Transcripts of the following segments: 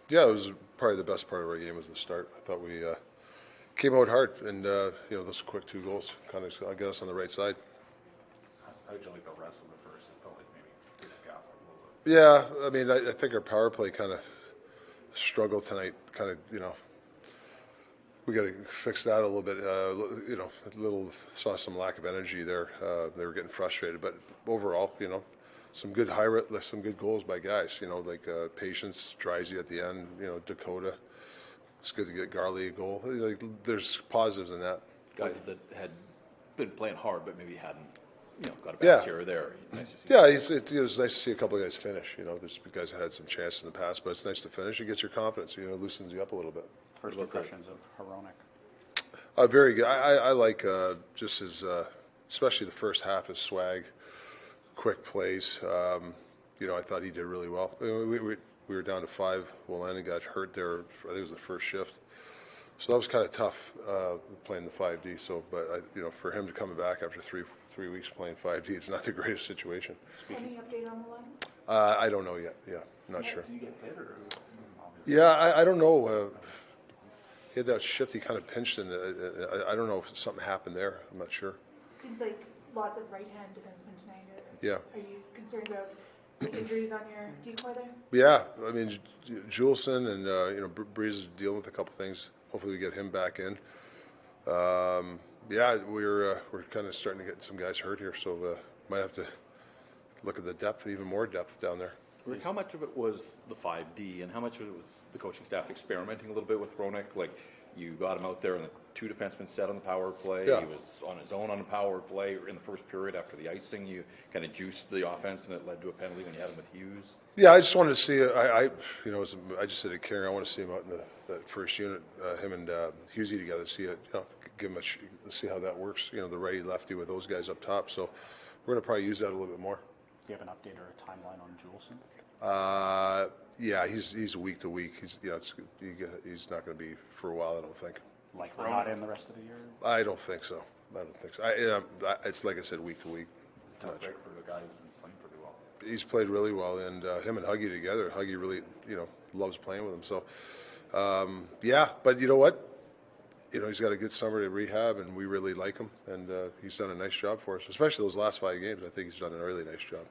Yeah, it was probably the best part of our game was the start. I thought we came out hard, and those quick 2 goals kind of got us on the right side. How did you like the rest of the first? It felt like maybe took the gas off a little bit. Yeah, I mean, I think our power play kind of struggled tonight. Kind of, we got to fix that a little bit. A little saw some lack of energy there. They were getting frustrated, but overall, some good some good goals by guys. Like Patience, Drisey at the end. Dakota. It's good to get Garley a goal. Like, there's positives in that. Guys that had been playing hard, but maybe hadn't, got a bounce here or there. Nice to see. Yeah, it was nice to see a couple of guys finish. There's guys that had some chances in the past, but it's nice to finish. It gets your confidence. Loosens you up a little bit. First impressions of Hronek. Very good. I like just his, especially the first half, his swag, quick plays. I thought he did really well. We were down to 5. Wallenda got hurt there. I think it was the first shift. So that was kind of tough playing the 5D. So, but for him to come back after three weeks playing 5D, it's not the greatest situation. Any update on the line? I don't know yet. Yeah, not sure. Did you get hit or it wasn't obvious? Yeah, I don't know. He had that shift. He kind of pinched, and I don't know if something happened there. I'm not sure. Seems like lots of right-hand defensemen tonight. Yeah. Are you concerned about injuries on your decoy there? Yeah, I mean, Juleson and Breeze is dealing with a couple things. Hopefully, we get him back in. We're kind of starting to get some guys hurt here, so might have to look at the depth, even more depth down there. Rick, how much of it was the 5D, and how much of it was the coaching staff experimenting a little bit with Hronek? Like, you got him out there, and the 2 defensemen set on the power play. Yeah. He was on his own on the power play in the first period after the icing. You kind of juiced the offense, and it led to a penalty when you had him with Hughes. Yeah, I just wanted to see. I just said to Karen, I want to see him out in that first unit, him and Hughesy together. See it, give him see how that works. The righty lefty with those guys up top. So we're going to probably use that a little bit more. Do you have an update or a timeline on Juleson? Yeah, he's week to week. He's not going to be for a while. I don't think. Likely not in the rest of the year. I don't think so. It's like I said, week to week. It's a tough break for the guy who's been playing pretty well. He's played really well, and him and Huggy together. Huggy really, loves playing with him. So, but you know what? He's got a good summer to rehab, and we really like him, and he's done a nice job for us, especially those last 5 games. I think he's done a really nice job.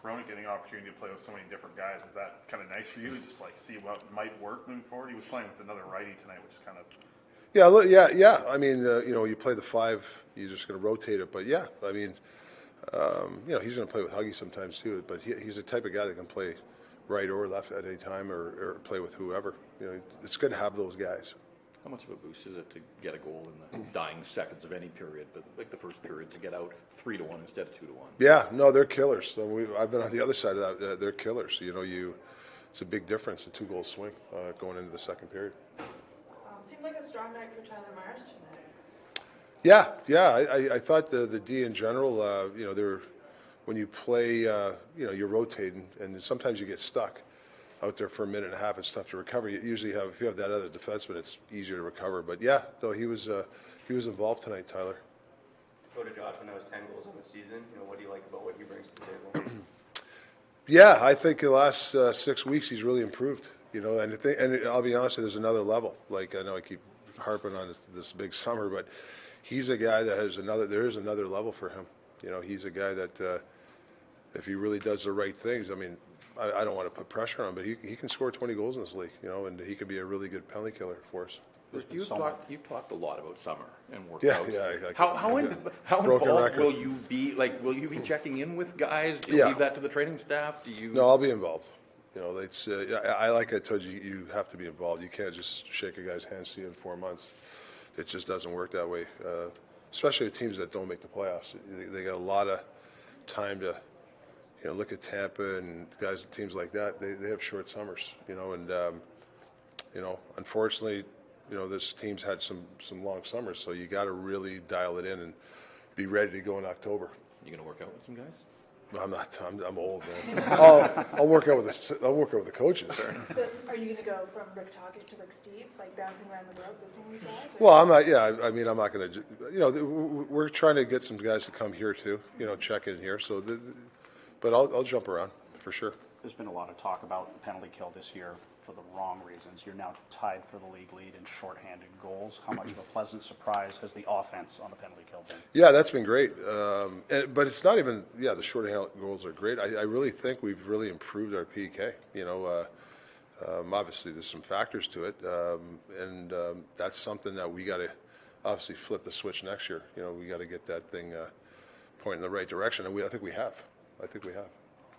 Hronek getting an opportunity to play with so many different guys, is that kind of nice for you to just like see what might work moving forward? He was playing with another righty tonight, which is kind of. Yeah. I mean, you play the 5, you're just going to rotate it. But yeah, I mean, he's going to play with Huggy sometimes too. But he's the type of guy that can play right or left at any time, or play with whoever. It's good to have those guys. How much of a boost is it to get a goal in the dying seconds of any period, but like the first period, to get out 3-1 instead of 2-1? Yeah, no, they're killers. So I've been on the other side of that. They're killers. It's a big difference, a 2-goal swing going into the second period. Seemed like a strong night for Tyler Myers tonight. Yeah. I thought the D in general, when you play, you're rotating, and sometimes you get stuck out there for a minute and a half. It's tough to recover. You usually if you have that other defenseman, it's easier to recover. But yeah, no, he was involved tonight, Tyler. Go to Josh when that was 10 goals on the season. What do you like about what he brings to the table? Yeah, I think the last 6 weeks he's really improved. And I'll be honest, there's another level. Like, I know I keep harping on this big summer, but he's a guy that there is another level for him. He's a guy that if he really does the right things, I mean, I don't want to put pressure on him, but he can score 20 goals in this league, and he could be a really good penalty killer for us. You've talked a lot about summer and workouts. Yeah. How involved will you be? Like, will you be checking in with guys? Do you leave that to the training staff? Do you? No, I'll be involved. It's like I told you, you have to be involved. You can't just shake a guy's hand, see you in 4 months. It just doesn't work that way. Especially with teams that don't make the playoffs, they got a lot of time to. Look at Tampa and teams like that. They have short summers, and unfortunately, this team's had some long summers. So you got to really dial it in and be ready to go in October. You gonna work out with some guys? I'm not. I'm old, man. I'll work out with the coaches. So are you going to go from Rick Tocchet to Rick Steves, like bouncing around the world visiting these guys? Well, I'm not. Yeah, I mean, I'm not going to. We're trying to get some guys to come here too. Check in here. So, but I'll jump around for sure. There's been a lot of talk about penalty kill this year for the wrong reasons. You're now tied for the league lead in shorthanded goals. How much of a pleasant surprise has the offense on the penalty kill been? Yeah, that's been great. But it's not even, the short hand goals are great. I really think we've really improved our PK. Obviously there's some factors to it. That's something that we got to obviously flip the switch next year. We got to get that thing pointing in the right direction. And I think we have.